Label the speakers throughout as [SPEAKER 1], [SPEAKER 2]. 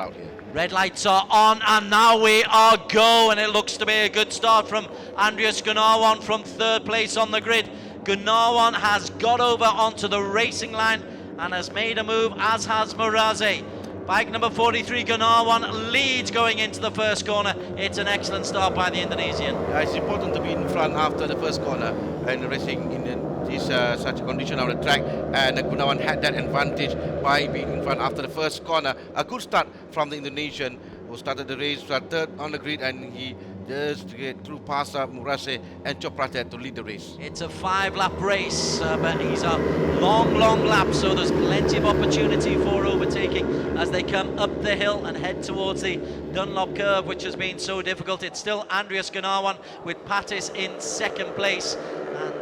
[SPEAKER 1] out here.
[SPEAKER 2] Red lights are on, and now we are go, and it looks to be a good start from Andreas Gunnarwan from third place on the grid. Gunnarwan has got over onto the racing line and has made a move, as has Muraze. Bike number 43, Gunnarwan, leads going into the first corner. It's an excellent start by the Indonesian.
[SPEAKER 1] It's important to be in front after the first corner and racing in this such a condition of the track, and Gunnarwan had that advantage by being in front after the first corner. A good start from the Indonesian, who started the race third on the grid, and he just get through past Murase and Choprate to lead the race.
[SPEAKER 2] It's a 5-lap race, but these are long laps, so there's plenty of opportunity for overtaking as they come up the hill and head towards the Dunlop curve, which has been so difficult. It's still Andreas Gunnarwan with Pattis in second place, and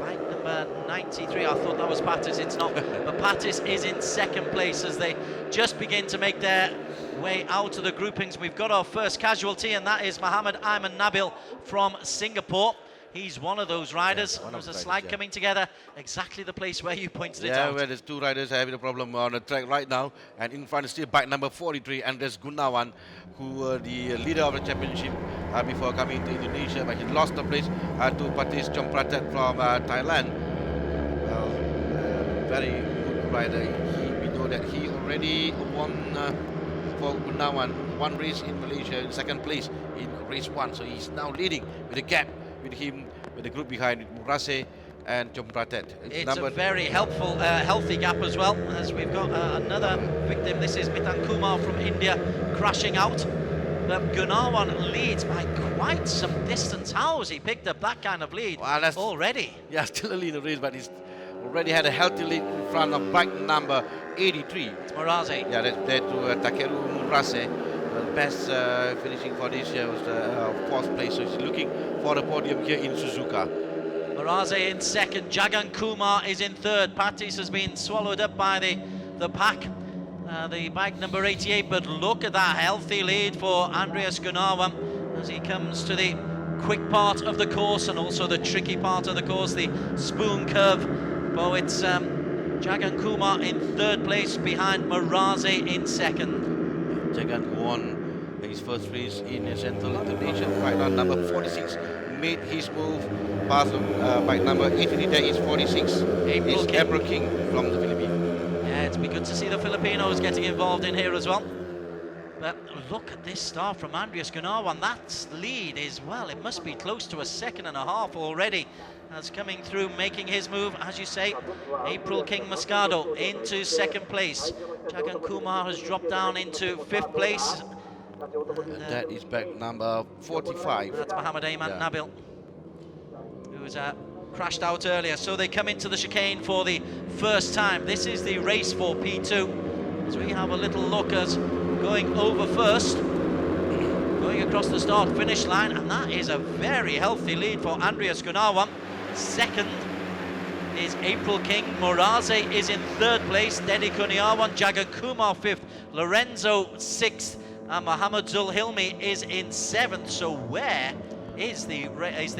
[SPEAKER 2] bike number 93, I thought that was Pattis, it's not, but Pattis is in second place as they just begin to make their way out of the groupings. We've got our first casualty, and that is Muhammad Aiman Nabil from Singapore. He's one of those riders. There's a slide coming together, exactly the place where you pointed it out.
[SPEAKER 1] Yeah, where there's two riders having a problem on the track right now, and in front is still bike number 43, Andreas Gunnarwan, who were the leader of the championship before coming to Indonesia, but he lost the place to Pattis Chompratet from Thailand. Very good rider. We know that he already won for Gunnarwan one race in Malaysia in second place in race 1, so he's now leading with a gap with him, with the group behind Murase and Chompratet.
[SPEAKER 2] It's a very helpful, healthy gap as well, as we've got another victim. This is Mitan Kumar from India crashing out. But Gunnarwan leads by quite some distance. How has he picked up that kind of lead already?
[SPEAKER 1] Yeah, still early in the race, but he's already had a healthy lead in front of bike number 83.
[SPEAKER 2] It's Muraze.
[SPEAKER 1] Yeah, that's there to Takeru Murase. The best finishing for this year was the fourth place, so he's looking for the podium here in Suzuka.
[SPEAKER 2] Muraze in second, Jagan Kumar is in third. Pattis has been swallowed up by the pack, the bike number 88, but look at that healthy lead for Andreas Gunnarwan as he comes to the quick part of the course and also the tricky part of the course, the spoon curve. Oh, it's Jagan Kumar in third place behind Muraze in second.
[SPEAKER 1] Jagan won his first race in Central Indonesia. Bike number 46 made his move past bike number 83. There is 46. April King from the Philippines.
[SPEAKER 2] Yeah, it's been good to see the Filipinos getting involved in here as well. But look at this start from Andreas Gunnarwan. That lead is, well, it must be close to a second and a half already. As coming through, making his move, as you say, April King Moscado into second place. Jagan Kumar has dropped down into fifth place.
[SPEAKER 1] And that is back number 45.
[SPEAKER 2] That's Muhammad Aiman Nabil, who was crashed out earlier. So they come into the chicane for the first time. This is the race for P2. As we have a little look as going over first, going across the start-finish line, and that is a very healthy lead for Andreas Gunnarwan. Second is April King. Muraze is in third place. Dedi Kurniawan, Jagan Kumar fifth, Lorenzo sixth, and Muhammad Zulhilmi is in seventh. So where is the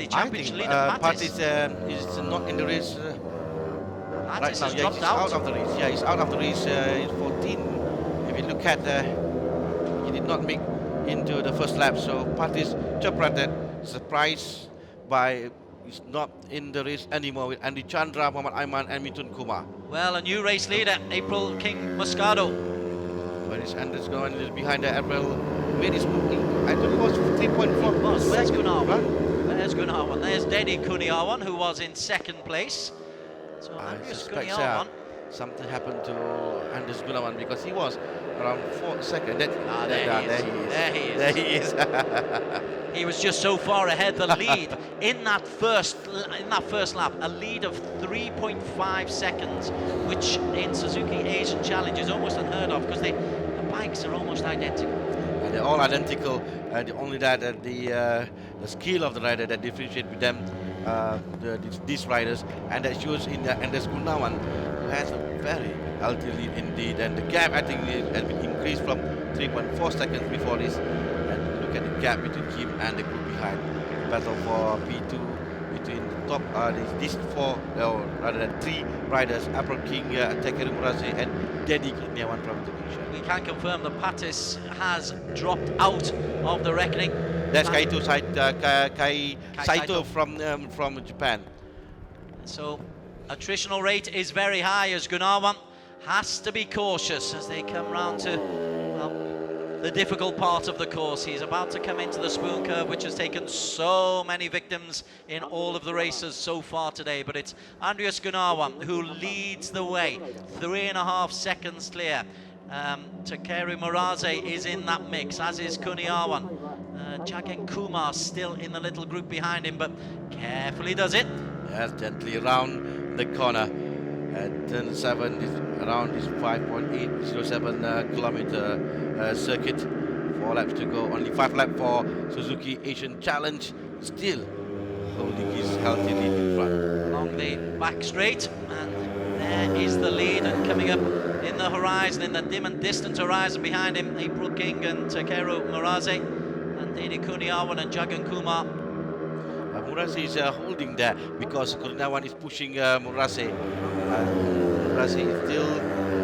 [SPEAKER 2] championship leader?
[SPEAKER 1] Pattis is not in the race right now.
[SPEAKER 2] Has
[SPEAKER 1] Yeah, he's out of the race. Yeah, he's out of the race. He's 14. If you look at, he did not make into the first lap. So Pattis Chopratet, surprised by he's not in the race anymore with Andy Chandra, Muhammad Aiman, and Mitun Kumar.
[SPEAKER 2] Well, a new race leader, April King Moscado.
[SPEAKER 1] Where is Andreas going behind the April? Made his move. I think it was 3.4.
[SPEAKER 2] Where's Gunnarwan? There's Gunnarwan. There's Dedi Kurniawan, who was in second place. So Andreas Gunnarwan.
[SPEAKER 1] Something happened to Andreas Gunnarwan because he was around 4 seconds. There he is.
[SPEAKER 2] He was just so far ahead. The lead in that first lap, a lead of 3.5 seconds, which in Suzuki Asian Challenge is almost unheard of because the bikes are almost identical.
[SPEAKER 1] And they're all identical. And only that the skill of the rider that differentiates with them, these riders, and that shows in Andreas Gunnarwan, who has a very healthy lead indeed. And the gap, I think, has been increased from 3.4 seconds before this. And look at the gap between him and the group behind. Battle for P2 between the top these four, or rather than three riders: ARRC King, Takeru Murase, and Dedi Kurniawan from Indonesia.
[SPEAKER 2] We can confirm that Pattis has dropped out of the reckoning.
[SPEAKER 1] That's Kaito Saito
[SPEAKER 2] Saito.
[SPEAKER 1] from Japan.
[SPEAKER 2] So attritional rate is very high, as Gunawan has to be cautious as they come round to, well, the difficult part of the course. He's about to come into the spoon curve, which has taken so many victims in all of the races so far today. But it's Andreas Gunawan who leads the way, 3.5 seconds clear. Takeru Murase is in that mix, as is Kurniawan. Jagan Kumar still in the little group behind him, but carefully does it.
[SPEAKER 1] Yes, gently around the corner. And turn 7 is around this 5.807 kilometer circuit. 4 laps to go. Only 5 laps for Suzuki Asian Challenge. Still holding his healthy lead in front.
[SPEAKER 2] Along the back straight, and there is the lead, and coming up in the horizon, in the dim and distant horizon behind him, ARRC King and Takeru Murase, and Dedi Kurniawan and Jagan Kumar.
[SPEAKER 1] Murase is holding there because Kurniawan is pushing Murase. Murase is still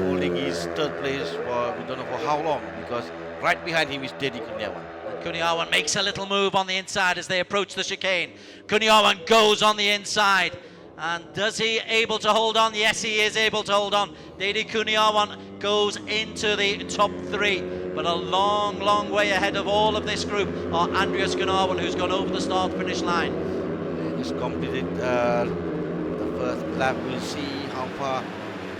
[SPEAKER 1] holding his third place for we don't know for how long, because right behind him is Dedi Kurniawan.
[SPEAKER 2] Kurniawan makes a little move on the inside as they approach the chicane. Kurniawan goes on the inside. And does he able to hold on? Yes, he is able to hold on. Dedi Kurniawan goes into the top 3, but a long, long way ahead of all of this group are Andreas Gunawan, who's gone over the start-finish line.
[SPEAKER 1] They just completed the first lap. We'll see how far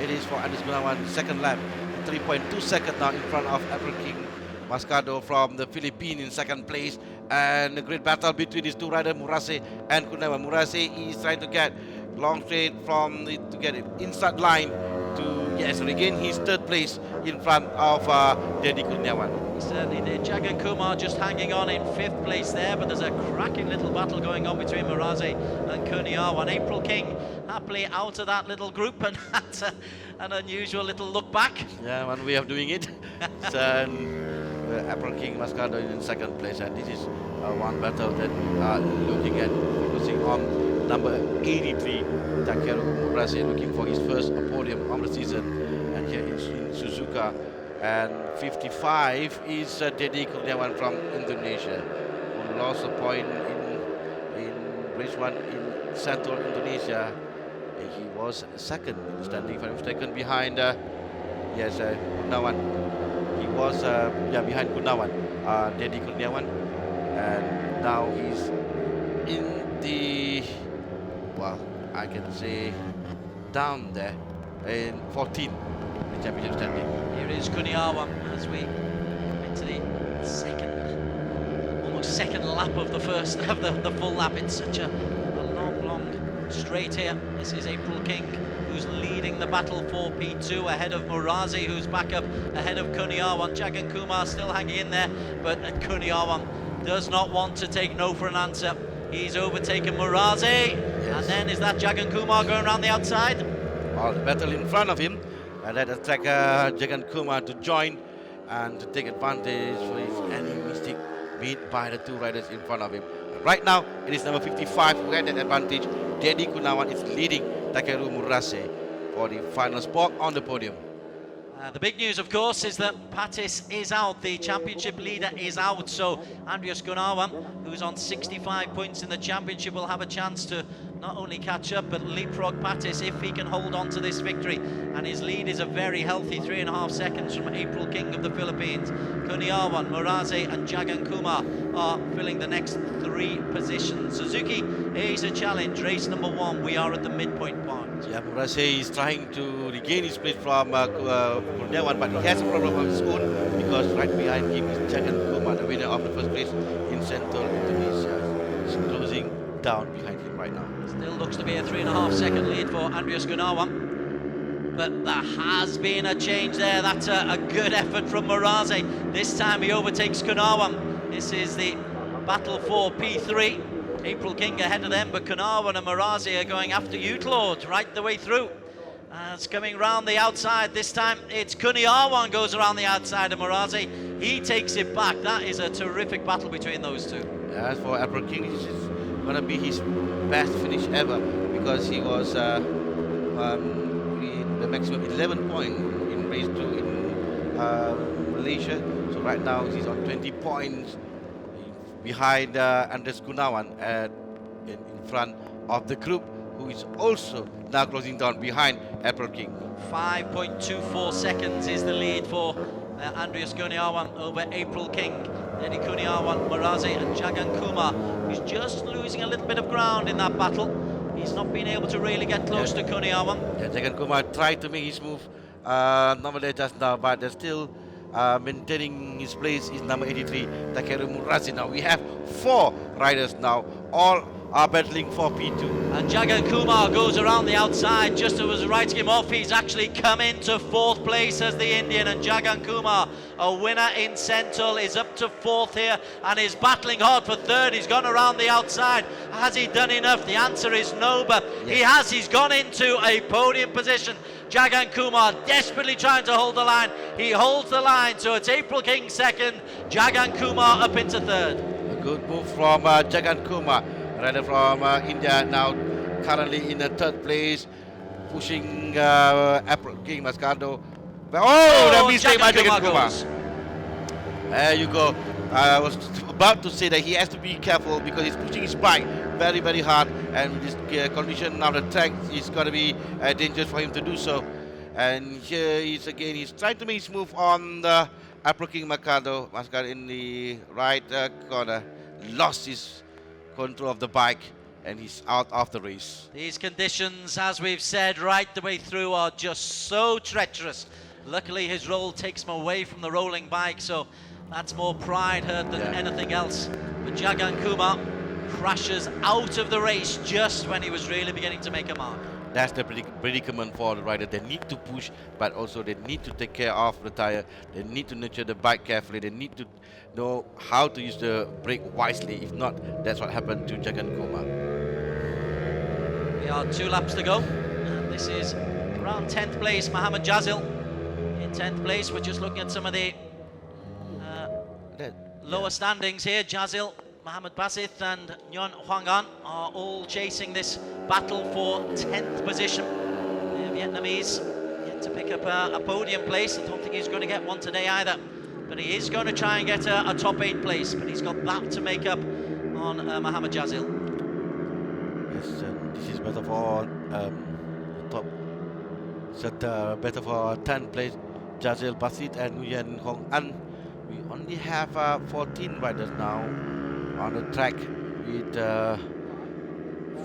[SPEAKER 1] it is for Andreas Gunawan. Second lap, 3.2 seconds now in front of ARRC King Mascado from the Philippines in second place. And a great battle between these two riders, Murase and Kurniawan. Murase is trying to get long straight to get it inside line to regain his third place in front of Dedi Kurniawan.
[SPEAKER 2] He certainly did. Jagan Kumar just hanging on in 5th place there, but there's a cracking little battle going on between Murase and Kurniawan. ARRC King happily out of that little group, and that's an unusual little look back.
[SPEAKER 1] Yeah, one way of doing it. So, ARRC King Mascado in second place, and this is one battle that we are looking at, focusing on number 83, Takeru Murase, looking for his first podium of the season, and here is in Suzuka. And 55 is Dedi Kurniawan from Indonesia, who lost a point in race 1 in Central Indonesia. He was second in the standing, if I'm mistaken, behind Kurniawan. He was behind Kurniawan, Dedi Kurniawan, and now he's in the, well, I can say down there in 14 the championship standing.
[SPEAKER 2] Here is Kurniawan as we into the second lap of the first of the full lap. It's such a long straight here. This is ARRC King who's leading the battle for P2 ahead of Murase, who's back up ahead of Kurniawan. Jagan Kumar still hanging in there, but Kurniawan does not want to take no for an answer. He's overtaken Murase, and then is that Jagan Kumar going around the outside?
[SPEAKER 1] Well, the battle in front of him, and that attacker Jagan Kumar to join and to take advantage for his any mistake made by the two riders in front of him. And right now, it is number 55 who had that advantage. Dedi Kurniawan is leading Takeru Murase for the final spot on the podium.
[SPEAKER 2] The big news, of course, is that Pattis is out. The championship leader is out. So Andreas Gunawan, who's on 65 points in the championship, will have a chance to not only catch up but leapfrog Pattis if he can hold on to this victory. And his lead is a very healthy 3.5 seconds from ARRC King of the Philippines. Kurniawan, Murase and Jagan Kumar are filling the next 3 positions. Suzuki Asia Challenge, race number 1. We are at the midpoint point.
[SPEAKER 1] Yeah, Murase is trying to regain his place from Kurniawan, but he has a problem of his own because right behind him is Jagan Kumar, the winner of the first place in Central Indonesia. He's closing down behind him right now.
[SPEAKER 2] Still looks to be a 3.5 second lead for Andreas Gunawan. But there has been a change there. That's a good effort from Murase. This time he overtakes Gunawan. This is the battle for P3. ARRC King ahead of them, but Gunawan and Murase are going after you, Claude, right the way through. It's coming round the outside. This time it's Kurniawan goes around the outside of Murase. He takes it back. That is a terrific battle between those two.
[SPEAKER 1] As for ARRC King, gonna be his best finish ever, because he was with the maximum 11 points in race 2 in Malaysia. So right now he's on 20 points behind Andres Gunawan in front of the group, who is also now closing down behind April King.
[SPEAKER 2] 5.24 seconds is the lead for Andreas Kuniawan over April King. Eddie Kuniawan, Maraze and Jagan Kumar, who's just losing a little bit of ground in that battle. He's not been able to really get close to Kuniawan.
[SPEAKER 1] Yeah, Jagan Kumar tried to make his move normally just now, but they're still maintaining his place is number 83, Takeru Murazi. Now we have 4 riders now, all are battling for P2.
[SPEAKER 2] And Jagan Kumar goes around the outside just as was writing him off. He's actually come into 4th place as the Indian, and Jagan Kumar, a winner in Sentul, is up to 4th here and is battling hard for 3rd. He's gone around the outside. Has he done enough? The answer is no, but he has. He's gone into a podium position. Jagan Kumar desperately trying to hold the line. He holds the line, so it's April King 2nd, Jagan Kumar up into 3rd.
[SPEAKER 1] A good move from Jagan Kumar, rider from India, now currently in the 3rd place, pushing April King Mascado. The mistake by Jagan Kumar. There you go. I was about to say that he has to be careful because he's pushing his bike very, very hard, and with this condition of the track, it's going to be dangerous for him to do so. And here he's again, he's trying to make his move on the April King Mascado in the right corner, lost his control of the bike, and he's out of the race.
[SPEAKER 2] These conditions, as we've said right the way through, are just so treacherous. Luckily his roll takes him away from the rolling bike, so that's more pride hurt than anything else. But Jagan Kumar crashes out of the race just when he was really beginning to make a mark.
[SPEAKER 1] That's the predicament for the rider. They need to push, but also they need to take care of the tire. They need to nurture the bike carefully. They need to know how to use the brake wisely. If not, that's what happened to Jagan Kumar.
[SPEAKER 2] We are 2 laps to go. And this is around 10th place, Mohammed Jazil. In 10th place, we're just looking at some of the lower standings here. Jazil, Mohammed Basith and Nyon Hwangan are all chasing this battle for 10th position. The Vietnamese yet to pick up a podium place. I don't think he's going to get one today either, but he is going to try and get a top 8 place, but he's got that to make up on Mohammed Jazil.
[SPEAKER 1] Yes, this is better for top. Set better for 10th place, Jazil Basit and Nguyen Hong An. We only have 14 riders now on the track, with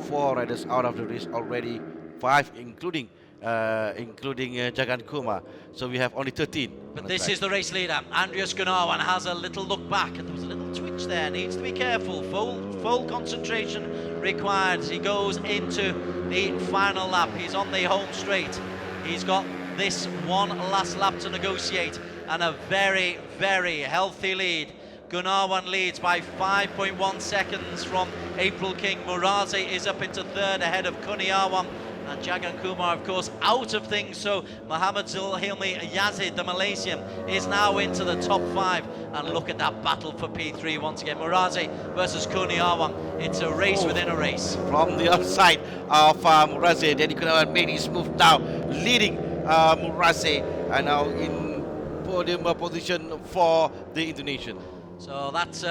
[SPEAKER 1] 4 riders out of the race already, 5 including Jagan Kumar. So we have only 13.
[SPEAKER 2] But this is the race leader, Andreas Gunawan, has a little look back, and there was a little twitch there. Needs to be careful. Full concentration required as he goes into the final lap. He's on the home straight. He's got this one last lap to negotiate, and a very, very healthy lead. Gunawan leads by 5.1 seconds from April King. Muraze is up into 3rd ahead of Kuniawan, and Jagan Kumar, of course, out of things. So Muhammad Zulhilmi Yazid, the Malaysian, is now into the top 5. And look at that battle for P3 once again. Muraze versus Kuniawan. It's a race within a race.
[SPEAKER 1] From the outside of Muraze, then Kuniawan made his move now, leading Muraze, and now in podium position for the Indonesian.
[SPEAKER 2] So that's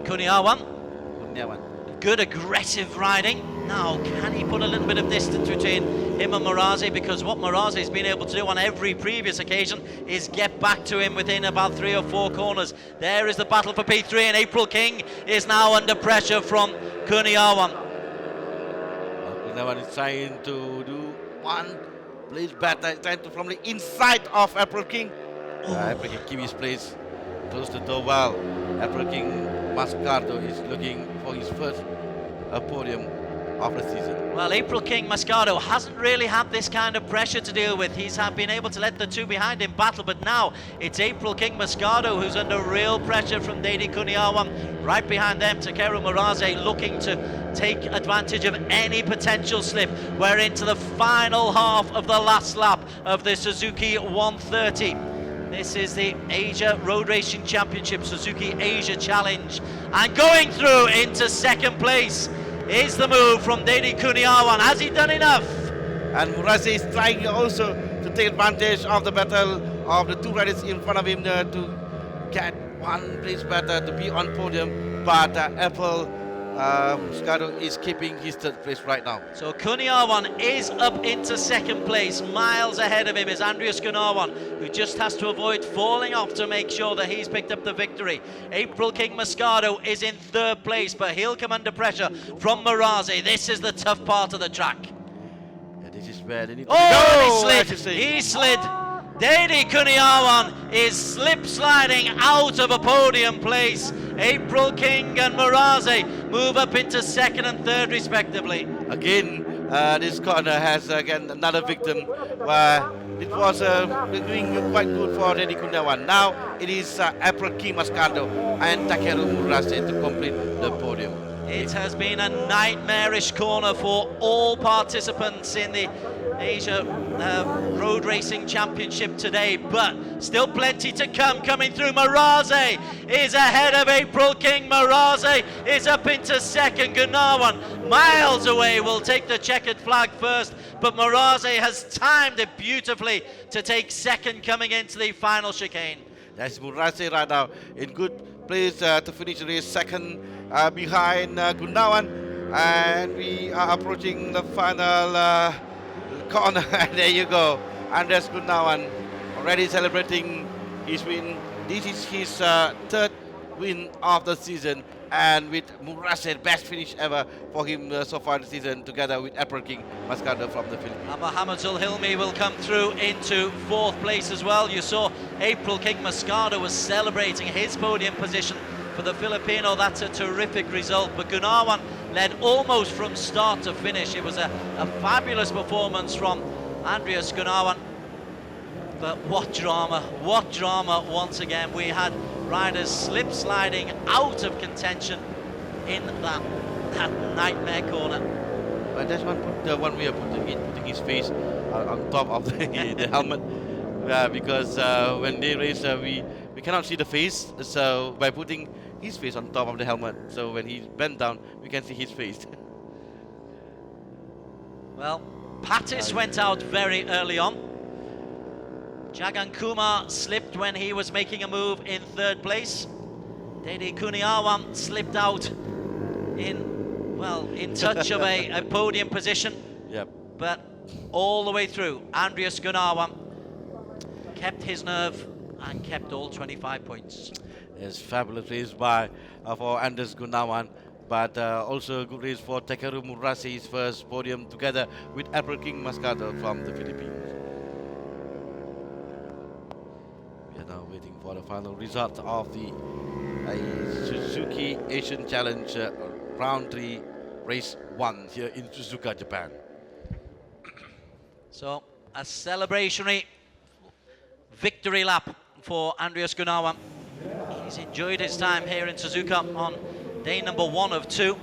[SPEAKER 2] Kuniawan. Good aggressive riding. Now, can he put a little bit of distance between him and Muraze? Because what Muraze has been able to do on every previous occasion is get back to him within about 3 or 4 corners. There is the battle for P3, and April King is now under pressure from Kuniawan.
[SPEAKER 1] Kuniawan is trying to do one place better, trying to from the inside of April King. April King keep his place close to the well. April King Mascado is looking for his first podium of the season.
[SPEAKER 2] Well, April King Mascado hasn't really had this kind of pressure to deal with. He's been able to let the 2 behind him battle, but now it's April King Mascado who's under real pressure from Dedi Kuniawan. Right behind them, Takeru Muraze looking to take advantage of any potential slip. We're into the final half of the last lap of the Suzuki 130. This is the Asia Road Racing Championship, Suzuki Asia Challenge. And going through into second place is the move from Dedi Kuniawan. Has he done enough?
[SPEAKER 1] And Murase is trying also to take advantage of the battle of the two riders in front of him to get one place better to be on podium. But Apple Moscato is keeping his third place right now.
[SPEAKER 2] So Kuniawan is up into second place. Miles ahead of him is Andreas Kuniawan, who just has to avoid falling off to make sure that he's picked up the victory. April King Moscato is in third place, but he'll come under pressure from Maraze. This is the tough part of the track.
[SPEAKER 1] And this is where they need to
[SPEAKER 2] he slid. He slid. Dedi Kuniawan is slip sliding out of a podium place. April King and Maraze move up into second and third respectively.
[SPEAKER 1] Again, this corner has again another victim where it was doing quite good for Dedi Kuniawan. Now it is April King Moscato and Takeru Murase to complete the podium.
[SPEAKER 2] It has been a nightmarish corner for all participants in the Asia Road Racing Championship today, but still plenty to come. Coming through, Maraze is ahead of April King. Maraze is up into second. Gunawan miles away will take the checkered flag first, but Maraze has timed it beautifully to take second coming into the final chicane.
[SPEAKER 1] That's Murase right now in good place to finish the race, second behind Gunawan, and we are approaching the final corner. And there you go, Andres Gunawan already celebrating his win. This is his third win of the season, and with Murase, best finish ever for him so far this season, together with April King Moscato from the Philippines.
[SPEAKER 2] Mohamedul Hilmi will come through into fourth place as well. You saw April King Moscato was celebrating his podium position for the Filipino. That's a terrific result, but Gunawan led almost from start to finish. It was a fabulous performance from Andreas Gunawan. But what drama once again. We had riders slip sliding out of contention in that nightmare corner.
[SPEAKER 1] But that's one way of putting his face on top of the helmet, because when they race, we cannot see the face, so by putting his face on top of the helmet, so when he bent down, we can see his face.
[SPEAKER 2] Well, Patis went out very early on. Jagan Kumar slipped when he was making a move in third place. Dedi Kuniawan slipped out in touch of a podium position.
[SPEAKER 1] Yep.
[SPEAKER 2] But all the way through, Andreas Gunawan kept his nerve and kept all 25 points.
[SPEAKER 1] It's fabulous race for Andres Gunawan, but also a good race for Takeru Murase, his first podium together with April King Moscato from the Philippines. We are now waiting for the final result of the Suzuki Asian Challenge Round 3 Race 1 here in Suzuka, Japan.
[SPEAKER 2] So a celebratory victory lap for Andreas Gunawan. He's enjoyed his time here in Suzuka on day number 1 of 2.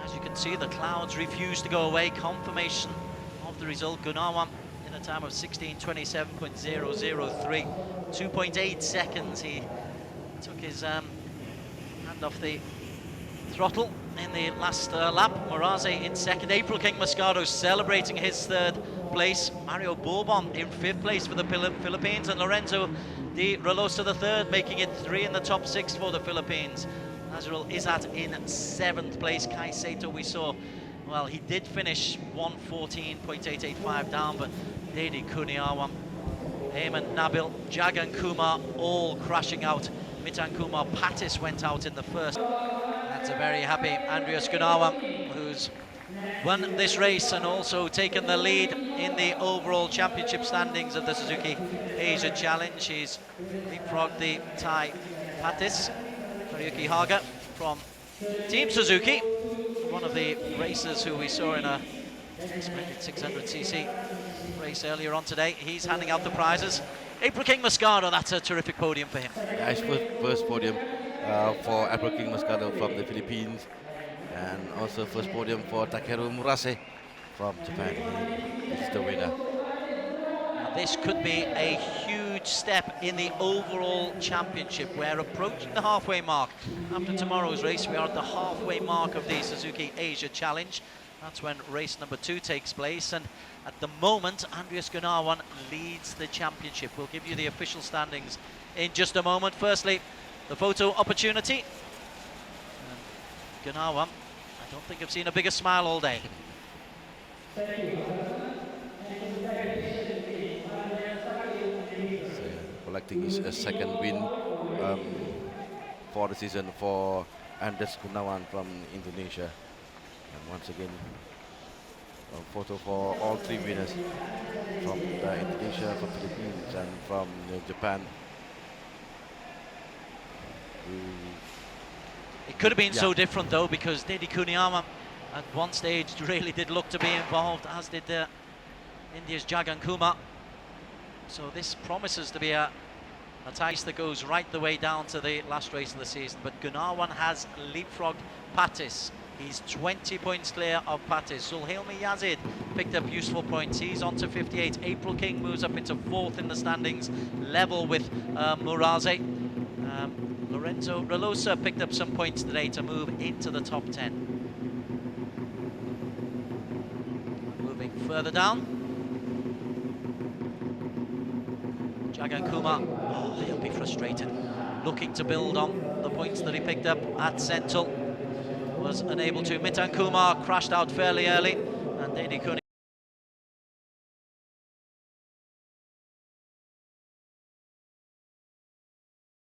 [SPEAKER 2] As you can see, the clouds refuse to go away. Confirmation of the result. Gunawan in a time of 16:27.003, 2.8 seconds. He took his hand off the throttle in the last lap. Maraze in second. April King Moscato celebrating his third place. Mario Bourbon in 5th place for the Philippines, and Lorenzo Di Relosa the third, making it 3 in the top 6 for the Philippines. Nazrul Izzat in 7th place. Kai Sato, we saw, well, he did finish 1:14.885 down, but Dedi Kuniawan, Ayman Nabil, Jagan Kumar all crashing out. Mitan Kumar Patis went out in the first. That's a very happy Andreas Gunawan, who's won this race and also taken the lead in the overall championship standings of the Suzuki Asia Challenge. He's leapfrogged the Thai Patis, Toriyuki Haga from Team Suzuki, one of the racers who we saw in a splendid 600cc race earlier on today. He's handing out the prizes. April King Moscato, that's a terrific podium for him.
[SPEAKER 1] Yeah, his first podium for April King Moscato from the Philippines, and also first podium for Takeru Murase from Japan. This is the winner.
[SPEAKER 2] this could be a huge step in the overall championship. We're approaching the halfway mark. After tomorrow's race, we are at the halfway mark of the Suzuki Asia Challenge. That's when race number 2 takes place, and at the moment, Andreas Gunawan leads the championship. We'll give you the official standings in just a moment. Firstly, the photo opportunity. Gunawan, I don't think I've seen a bigger smile all day.
[SPEAKER 1] Collecting his second win for the season for Andreas Gunawan from Indonesia. And once again, a photo for all 3 winners from Indonesia, from Philippines, and from Japan.
[SPEAKER 2] It could have been so different though, because Dedi Kuniyama at one stage really did look to be involved, as did India's Jagan Kumar. So this promises to be a race that goes right the way down to the last race of the season. But Gunawan has leapfrogged Pattis. He's 20 points clear of Pattis. Zulhilmi Yazid picked up useful points. He's on to 58. April King moves up into 4th in the standings, level with Muraze. Lorenzo Relosa picked up some points today to move into the top 10. Moving further down, Jagan Kumar, he'll be frustrated, looking to build on the points that he picked up at Sentul. Was unable to. Mitan Kumar crashed out fairly early, and Dedi Kuni